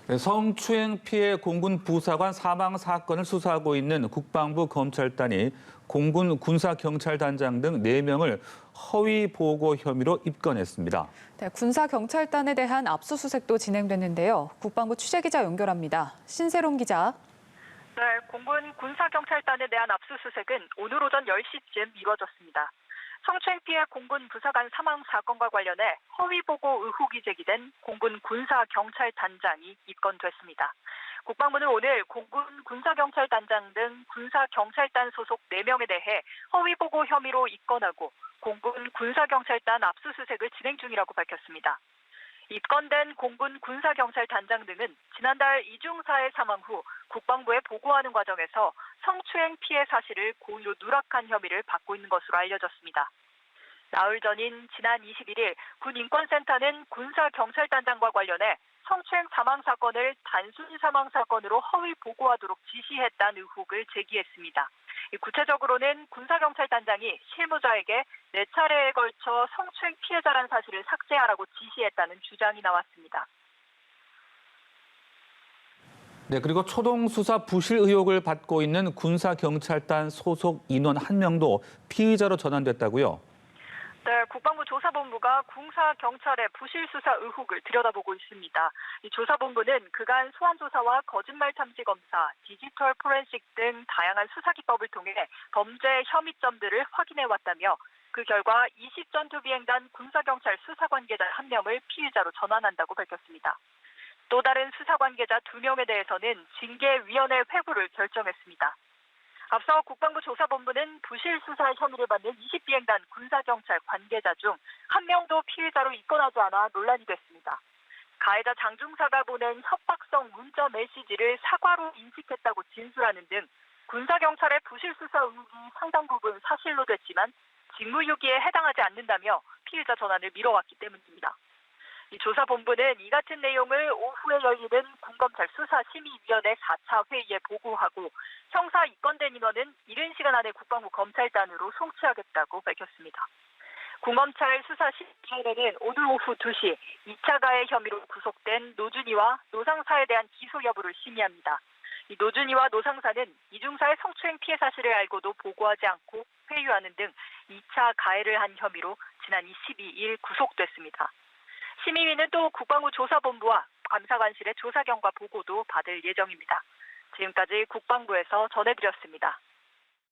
성추행 피해 공군 부사관 사망 사건을 수사하고 있는 국방부 검찰단이 공군 군사경찰단장 등 4명을 허위 보고 혐의로 입건했습니다. 네, 군사경찰단에 대한 압수수색도 진행됐는데요. 국방부 취재기자 연결합니다. 신세롬 기자. 네, 공군 군사경찰단에 대한 압수수색은 오늘 오전 10시쯤 이루어졌습니다. 성추행 피해 공군 부사관 사망 사건과 관련해 허위 보고 의혹이 제기된 공군 군사경찰단장이 입건됐습니다. 국방부는 오늘 공군 군사경찰단장 등 군사경찰단 소속 4명에 대해 허위 보고 혐의로 입건하고 공군 군사경찰단 압수수색을 진행 중이라고 밝혔습니다. 입건된 공군 군사경찰단장 등은 지난달 이중사의 사망 후 국방부에 보고하는 과정에서 성추행 피해 사실을 고의로 누락한 혐의를 받고 있는 것으로 알려졌습니다. 나흘 전인 지난 21일 군인권센터는 군사경찰단장과 관련해 성추행 사망 사건을 단순 사망 사건으로 허위 보고하도록 지시했다는 의혹을 제기했습니다. 구체적으로는 군사경찰단장이 실무자에게 4차례에 걸쳐 성추행 피해자라는 사실을 삭제하라고 지시했다는 주장이 나왔습니다. 네, 그리고 초동 수사 부실 의혹을 받고 있는 군사경찰단 소속 인원 1명도 피의자로 전환됐다고요? 네, 국방부 조사본부가 군사경찰의 부실 수사 의혹을 들여다보고 있습니다. 이 조사본부는 그간 소환조사와 거짓말 탐지 검사, 디지털 포렌식 등 다양한 수사 기법을 통해 범죄 혐의점들을 확인해 왔다며 그 결과 20전투 비행단 군사경찰 수사 관계자 1명을 피의자로 전환한다고 밝혔습니다. 또 다른 수사 관계자 2명에 대해서는 징계위원회 회부를 결정했습니다. 앞서 국방부 조사본부는 부실 수사 혐의를 받는 20비행단 군사경찰 관계자 중 1명도 피의자로 입건하지 않아 논란이 됐습니다. 가해자 장중사가 보낸 협박성 문자 메시지를 사과로 인식했다고 진술하는 등 군사경찰의 부실 수사 의혹이 상당 부분 사실로 됐지만 직무유기에 해당하지 않는다며 피의자 전환을 미뤄왔기 때문입니다. 이 조사본부는 이 같은 내용을 오후에 열리는 군검찰 수사심의위원회 4차 회의에 보고하고 형사 입건된 인원은 이른 시간 안에 국방부 검찰단으로 송치하겠다고 밝혔습니다. 군검찰 수사심의위원회는 오늘 오후 2시 2차 가해 혐의로 구속된 노준이와 노상사에 대한 기소 여부를 심의합니다. 이 노준이와 노상사는 이중사의 성추행 피해 사실을 알고도 보고하지 않고 회유하는 등 2차 가해를 한 혐의로 지난 22일 구속됐습니다. 심의위는 또 국방부 조사본부와 감사관실의 조사 결과 보고도 받을 예정입니다. 지금까지 국방부에서 전해드렸습니다.